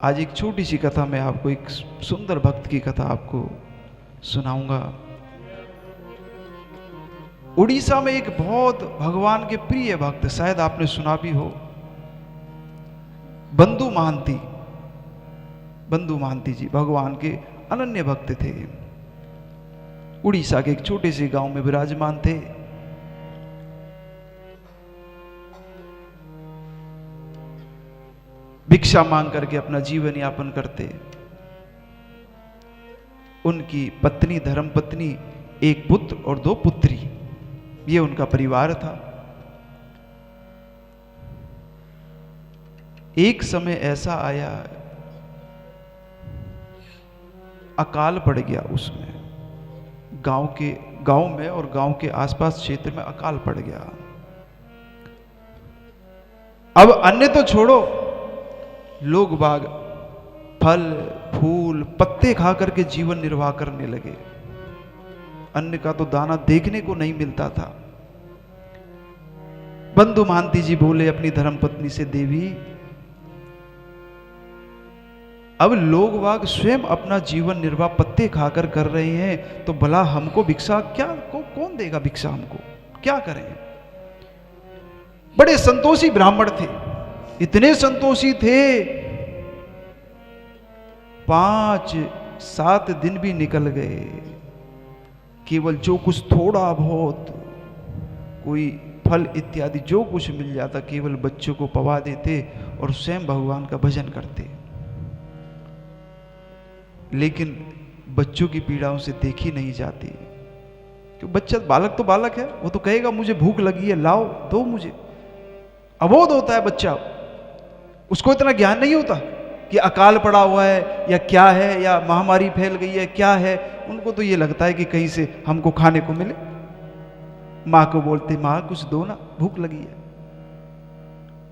आज एक छोटी सी कथा मैं आपको, एक सुंदर भक्त की कथा आपको सुनाऊंगा। उड़ीसा में एक बहुत भगवान के प्रिय भक्त, शायद आपने सुना भी हो, बंधु महांती। बंधु महांती जी भगवान के अनन्य भक्त थे। उड़ीसा के एक छोटे से गांव में विराजमान थे। भिक्षा मांग करके अपना जीवन यापन करते। उनकी पत्नी, धर्म पत्नी, एक पुत्र और 2 पुत्री, ये उनका परिवार था। एक समय ऐसा आया, अकाल पड़ गया उसमें, गांव में और गांव के आसपास क्षेत्र में अकाल पड़ गया। अब अन्य तो छोड़ो, लोग बाग फल फूल पत्ते खा करके जीवन निर्वाह करने लगे। अन्न का तो दाना देखने को नहीं मिलता था। बंधु महांती जी बोले अपनी धर्मपत्नी से, देवी, अब लोग बाग स्वयं अपना जीवन निर्वाह पत्ते खाकर कर रहे हैं, तो भला हमको भिक्षा कौन देगा भिक्षा? हमको क्या करें? बड़े संतोषी ब्राह्मण थे, इतने संतोषी थे, 5-7 दिन भी निकल गए। केवल जो कुछ थोड़ा बहुत, कोई फल इत्यादि जो कुछ मिल जाता, केवल बच्चों को पवा देते और स्वयं भगवान का भजन करते। लेकिन बच्चों की पीड़ा उनसे देखी नहीं जाती। क्यों? बच्चा, बालक तो बालक है, वो तो कहेगा मुझे भूख लगी है, लाओ दो मुझे। अबोध होता है बच्चा, उसको इतना ज्ञान नहीं होता कि अकाल पड़ा हुआ है या क्या है, या महामारी फैल गई है क्या है। उनको तो ये लगता है कि कहीं से हमको खाने को मिले। माँ को बोलते, माँ कुछ दो ना, भूख लगी है।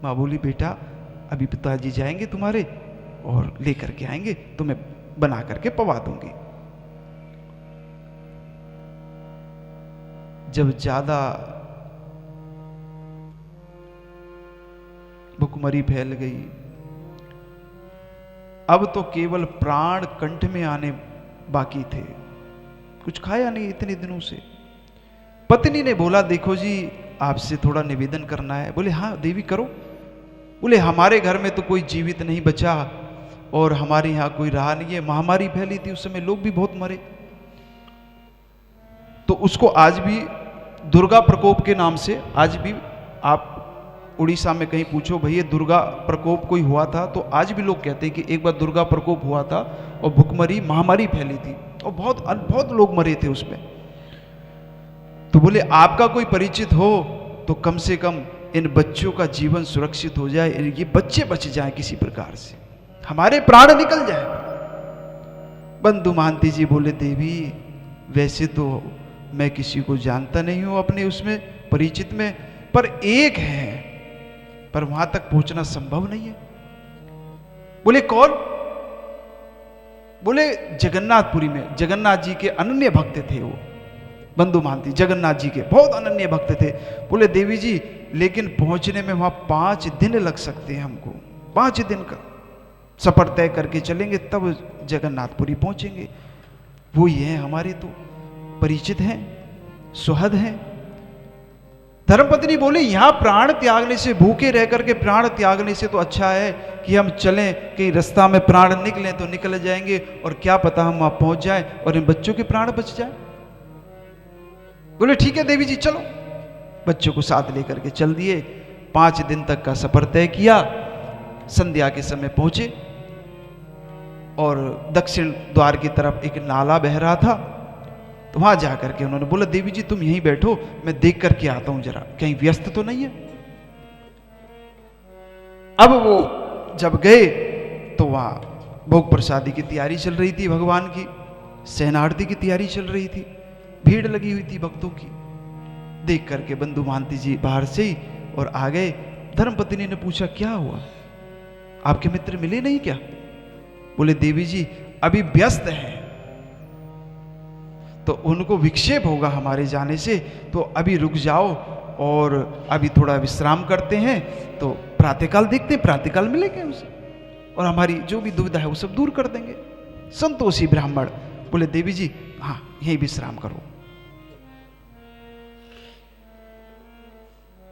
माँ बोली, बेटा अभी पिताजी जाएंगे तुम्हारे और लेकर के आएंगे, तुम्हें बना करके पवा दूंगी। जब ज्यादा भुखमरी फैल गई, अब तो केवल प्राण कंठ में आने बाकी थे। कुछ खाया नहीं इतने दिनों से। पत्नी ने बोला, देखो जी, आपसे थोड़ा निवेदन करना है। बोले, हाँ देवी करो। बोले, हमारे घर में तो कोई जीवित नहीं बचा और हमारे यहाँ कोई रहा नहीं है। महामारी फैली थी उस समय, लोग भी बहुत मरे। तो उसको आज भी दुर्गा प्रकोप के नाम से, आज भी आप उड़ीसा में कहीं पूछो, भैया दुर्गा प्रकोप कोई हुआ था, तो आज भी लोग कहते हैं कि एक बार दुर्गा प्रकोप हुआ था और भुखमरी महामारी फैली थी और बहुत लोग मरे थे उसमें। तो बोले, आपका कोई परिचित हो तो कम से कम इन बच्चों का जीवन सुरक्षित हो जाए, ये बच्चे बच जाएं किसी प्रकार से, हमारे प्राण निकल जाए। बंधु महांती जी बोले, देवी वैसे तो मैं किसी को जानता नहीं हूं अपने उसमें परिचित में, पर एक है, पर वहां तक पहुंचना संभव नहीं है। बोले, कौन? बोले, जगन्नाथपुरी में जगन्नाथ जी के अनन्य भक्त थे वो। बंधु महांती जगन्नाथ जी के बहुत अनन्य भक्त थे। बोले, देवी जी, लेकिन पहुंचने में वहां 5 दिन लग सकते हैं हमको। 5 दिन का सफर तय करके चलेंगे तब जगन्नाथपुरी पहुंचेंगे। वो ये है, हमारे तो परिचित हैं, सुहद हैं। धर्मपत्नी बोली, यहां प्राण त्यागने से, भूखे रह करके प्राण त्यागने से तो अच्छा है कि हम चलें, कि रास्ता में प्राण निकलें तो निकल जाएंगे और क्या पता हम वहां पहुंच जाएं और इन बच्चों के प्राण बच जाए। बोले, ठीक है देवी जी चलो। बच्चों को साथ लेकर के चल दिए। 5 दिन तक का सफर तय किया। संध्या के समय पहुंचे और दक्षिण द्वार की तरफ एक नाला बह रहा था, तो वहां जाकर के उन्होंने बोला, देवी जी तुम यहीं बैठो, मैं देख करके आता हूं जरा, कहीं व्यस्त तो नहीं है। अब वो जब गए तो वहां भोग प्रसादी की तैयारी चल रही थी, भगवान की सहनारती की तैयारी चल रही थी, भीड़ लगी हुई थी भक्तों की। देख करके बंधु महांती जी बाहर से ही और आ गए। धर्मपत्नी ने पूछा, क्या हुआ, आपके मित्र मिले नहीं क्या? बोले, देवी जी अभी व्यस्त हैं, तो उनको विक्षेप होगा हमारे जाने से, तो अभी रुक जाओ और अभी थोड़ा विश्राम करते हैं, तो प्रातःकाल देखते हैं, प्रातःकाल मिलेंगे उसे। और हमारी जो भी दुविधा है वो सब दूर कर देंगे। संतोषी ब्राह्मण बोले देवी जी हाँ यहीं विश्राम करो।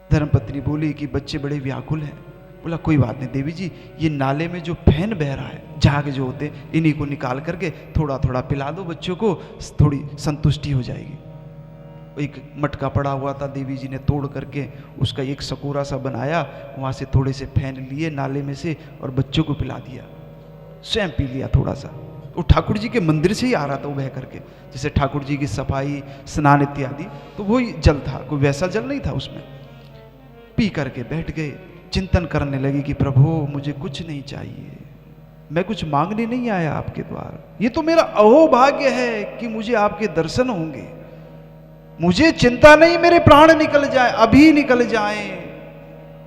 धर्मपत्नी बोली कि बच्चे बड़े व्याकुल हैं। बोला कोई बात नहीं देवी जी, ये नाले में जो फैन बह रहा है, झाग जो होते इन्हीं को निकाल करके थोड़ा थोड़ा पिला दो बच्चों को, थोड़ी संतुष्टि हो जाएगी। एक मटका पड़ा हुआ था, देवी जी ने तोड़ करके उसका एक सकोरा सा बनाया, वहाँ से थोड़े से फैन लिए नाले में से और बच्चों को पिला दिया, स्वयं पी लिया थोड़ा सा। वो ठाकुर जी के मंदिर से ही आ रहा था वो बह करके, जैसे ठाकुर जी की सफाई स्नान इत्यादि, तो वही जल था, कोई वैसा जल नहीं था उसमें। पी करके बैठ गए, चिंतन करने लगे कि प्रभु मुझे कुछ नहीं चाहिए, मैं कुछ मांगने नहीं आया आपके द्वार, ये तो मेरा अहोभाग्य है कि मुझे आपके दर्शन होंगे। मुझे चिंता नहीं मेरे प्राण निकल जाए, अभी निकल जाए,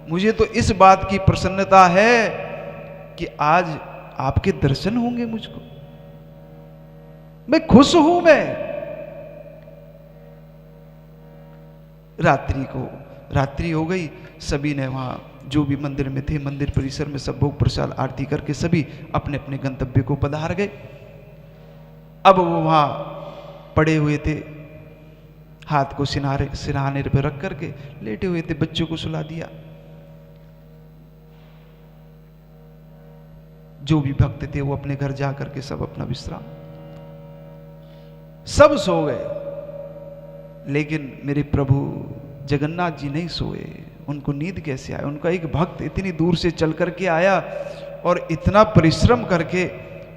मुझे तो इस बात की प्रसन्नता है कि आज आपके दर्शन होंगे मुझको, मैं खुश हूं। मैं रात्रि हो गई, सभी ने वहां जो भी मंदिर में थे, मंदिर परिसर में सब भोग प्रसाद आरती करके सभी अपने अपने गंतव्य को पधार गए। अब वो वहां पड़े हुए थे, हाथ को सिरहाने पे रख करके लेटे हुए थे, बच्चों को सुला दिया। जो भी भक्त थे वो अपने घर जा करके सब अपना विश्राम, सब सो गए, लेकिन मेरे प्रभु जगन्नाथ जी नहीं सोए। उनको नींद कैसे आए? उनका एक भक्त इतनी दूर से चल करके आया और इतना परिश्रम करके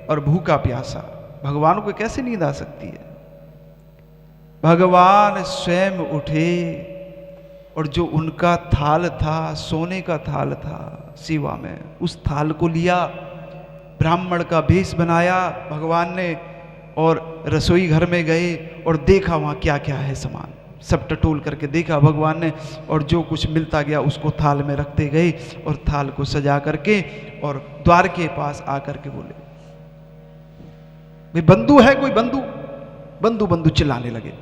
और भूखा प्यासा, भगवान को कैसे नींद आ सकती है? भगवान स्वयं उठे और जो उनका थाल था, सोने का थाल था सेवा में, उस थाल को लिया, ब्राह्मण का भेष बनाया भगवान ने, और रसोई घर में गए और देखा वहाँ क्या क्या है सामान, सब टटोल करके देखा भगवान ने, और जो कुछ मिलता गया उसको थाल में रखते गए और थाल को सजा करके और द्वार के पास आकर के बोले, भाई बंधु है कोई? बंधु बंधु चिल्लाने लगे।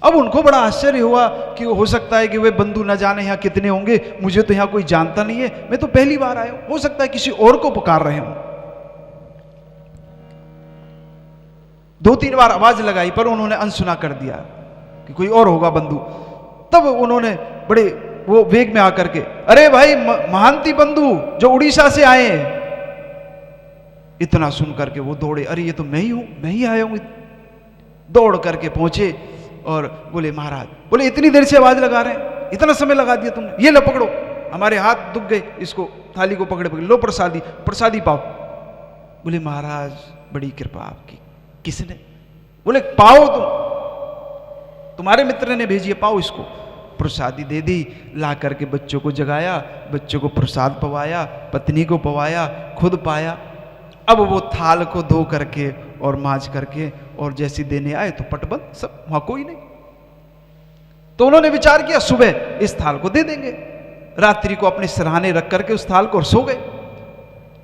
अब उनको बड़ा आश्चर्य हुआ कि हो सकता है कि वे बंधु न जाने यहाँ कितने होंगे, मुझे तो यहाँ कोई जानता नहीं है, मैं तो पहली बार आया हूं, हो सकता है किसी और को पुकार रहे हों। 2-3 बार आवाज लगाई पर उन्होंने अनसुना कर दिया कि कोई और होगा बंधु। तब उन्होंने बड़े वो वेग में आकर के, अरे भाई महांती बंधु जो उड़ीसा से आए हैं। इतना सुन करके वो दौड़े, अरे ये तो मैं ही हूं, मैं ही आया हूं। दौड़ करके पहुंचे और बोले महाराज, बोले इतनी देर से आवाज लगा रहे हैं, इतना समय लगा दिया तुमने, ये लो पकड़ो, हमारे हाथ दुख गए, इसको थाली को पकड़े लो प्रसादी पाओ। बोले महाराज बड़ी कृपा आपकी। किसने? बोले पाओ तुम्हारे मित्र ने भेजी है, पाओ इसको। प्रसादी दे दी, ला करके बच्चों को जगाया, बच्चों को प्रसाद पवाया, पत्नी को पवाया, खुद पाया। अब वो थाल को धो करके और मांज करके और जैसी देने आए तो पटबंद, सब वहां कोई नहीं। तो उन्होंने विचार किया सुबह इस थाल को दे देंगे, रात्रि को अपने सिरहाने रख करके उस थाल को और सो गए।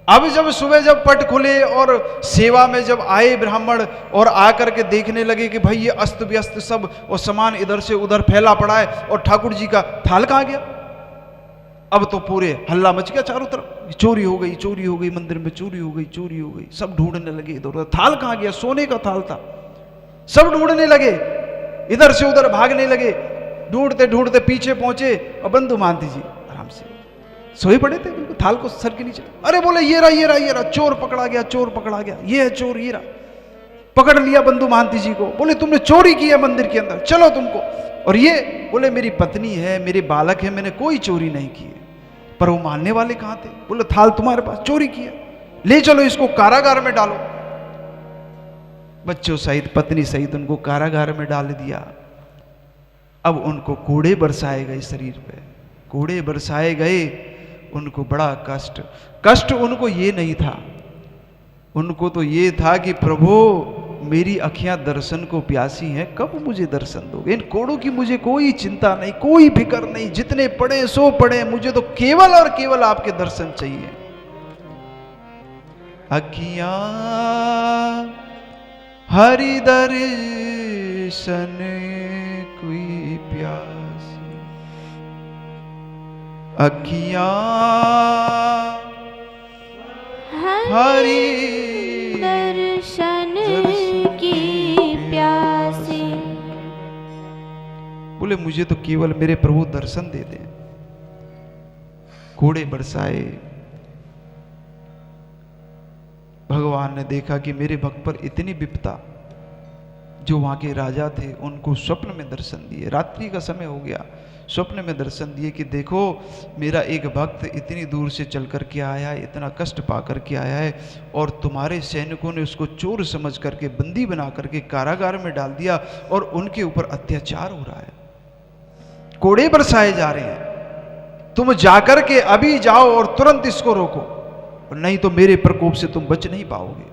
अब जब सुबह जब पट खुले और सेवा में जब आए ब्राह्मण और आकर के देखने लगे कि भाई ये अस्त व्यस्त सब और सामान इधर से उधर फैला पड़ा है और ठाकुर जी का थाल कहाँ गया। अब तो पूरे हल्ला मच गया चारों तरफ, चोरी हो गई मंदिर में, चोरी हो गई। सब ढूंढने लगे इधर उधर, थाल कहाँ गया, सोने का थाल था। सब ढूंढने लगे, इधर से उधर भागने लगे, ढूंढते ढूंढते पीछे पहुंचे और बंधु महांती जी आराम से सोए पड़े थे, थाल को सर के नीचे। अरे बोले ये रहा, चोर पकड़ा गया, ये है चोर, ये रहा। पकड़ लिया बंधु महांती जी को, बोले तुमने चोरी की है मंदिर के अंदर, चलो तुमको। और ये बोले मेरी पत्नी है, मेरे बालक है, मैंने कोई चोरी नहीं की है। पर वो मानने वाले कहां थे? बोले थाल तुम्हारे पास, चोरी किया, ले चलो इसको कारागार में डालो। बच्चों सहित पत्नी सहित उनको कारागार में डाल दिया। अब उनको कोड़े बरसाए गए, शरीर पे कोड़े बरसाए गए। उनको बड़ा कष्ट उनको ये नहीं था, उनको तो ये था कि प्रभु मेरी अखियां दर्शन को प्यासी हैं, कब मुझे दर्शन दोगे? इन कोड़ों की मुझे कोई चिंता नहीं, कोई फिक्र नहीं, जितने पड़े सो पड़े, मुझे तो केवल और केवल आपके दर्शन चाहिए। अखियां हरि दर्शन कोई प्यासी, अखियां हरि दर्शन की प्यासे। बोले मुझे तो केवल मेरे प्रभु दर्शन दे दें। कोड़े बरसाए। भगवान ने देखा कि मेरे भक्त पर इतनी विपदा। जो वहां के राजा थे उनको स्वप्न में दर्शन दिए। रात्रि का समय हो गया, स्वप्न में दर्शन दिए कि देखो मेरा एक भक्त इतनी दूर से चल कर के आया है, इतना कष्ट पा कर के आया है, और तुम्हारे सैनिकों ने उसको चोर समझ करके बंदी बना करके कारागार में डाल दिया और उनके ऊपर अत्याचार हो रहा है, कोड़े बरसाए जा रहे हैं। तुम जाकर के अभी जाओ और तुरंत इसको रोको, नहीं तो मेरे प्रकोप से तुम बच नहीं पाओगे।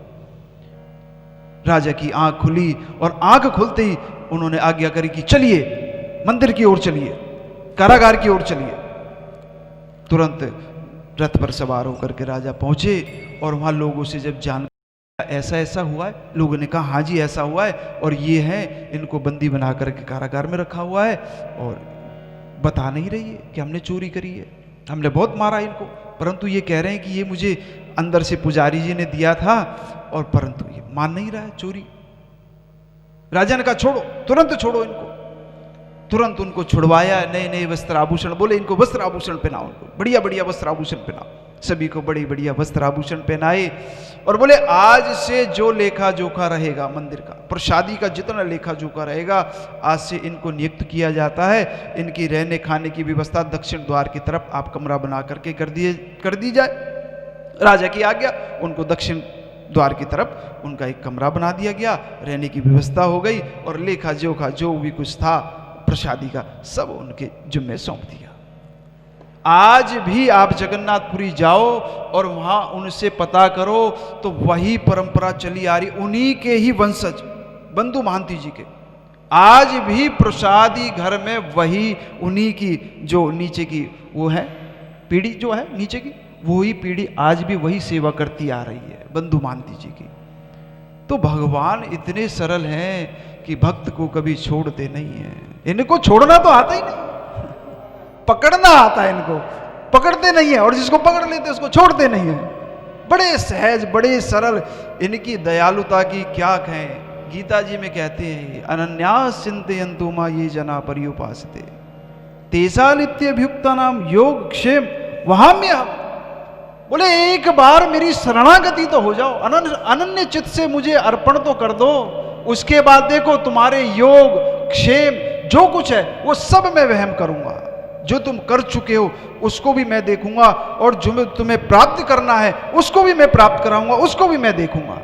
राजा की आंख खुली और आंख खुलते ही उन्होंने आज्ञा करी कि चलिए मंदिर की ओर चलिए, कारागार की ओर चलिए। तुरंत रथ पर सवार होकर के राजा पहुंचे और वहां लोगों से जब जान ऐसा ऐसा हुआ है, लोगों ने कहा हाँ जी ऐसा हुआ है, और ये है इनको बंदी बना करके कारागार में रखा हुआ है और बता नहीं रही है कि हमने चोरी करी है, हमने बहुत मारा इनको, परंतु ये कह रहे हैं कि ये मुझे अंदर से पुजारी जी ने दिया था, और परंतु ये मान नहीं रहा है चोरी। राजा ने कहा छोड़ो, तुरंत छोड़ो इनको। तुरंत उनको छुड़वाया, नए नए वस्त्र आभूषण, बोले इनको वस्त्र आभूषण पहनाओ, इनको बढ़िया बढ़िया वस्त्र आभूषण पहनाओ। सभी को बड़ी बढ़िया वस्त्र आभूषण पहनाए और बोले आज से जो लेखा जोखा रहेगा मंदिर का, प्रसादी का जितना लेखा जोखा रहेगा, आज से इनको नियुक्त किया जाता है। इनकी रहने खाने की व्यवस्था दक्षिण द्वार की तरफ आप कमरा बना करके कर दी जाए। राजा की आज्ञा, उनको दक्षिण द्वार की तरफ उनका एक कमरा बना दिया गया, रहने की व्यवस्था हो गई, और लेखा जोखा जो भी कुछ था प्रसादी का सब उनके जिम्मे सौंप दिया। आज भी आप जगन्नाथपुरी जाओ और वहां उनसे पता करो तो वही परंपरा चली आ रही, उन्हीं के ही वंशज बंधु महांती जी के। आज भी प्रसादी घर में वही उन्हीं की जो नीचे की वो है पीढ़ी जो है नीचे की, वही पीढ़ी आज भी वही सेवा करती आ रही है बंधु महांती जी की। तो भगवान इतने सरल हैं कि भक्त को कभी छोड़ते नहीं है। इनको छोड़ना तो आता ही नहीं, पकड़ना आता है, इनको पकड़ते नहीं है, और जिसको पकड़ लेते उसको छोड़ते नहीं है। बड़े सहज, बड़े सरल, इनकी दयालुता की क्या कहें। गीता जी में कहते हैं अनन्यास चिंतयन्तु मा ये जना पर्युपासते तेसा नित्यभियुक्ता नाम योग क्षेम वहां में हम। बोले एक बार मेरी शरणागति तो हो जाओ, अनन्य चित्त से मुझे अर्पण तो कर दो, उसके बाद देखो तुम्हारे योग क्षेम जो कुछ है वो सब मैं वहम करूंगा। जो तुम कर चुके हो उसको भी मैं देखूंगा, और जो तुम्हें प्राप्त करना है उसको भी मैं प्राप्त कराऊंगा, उसको भी मैं देखूंगा।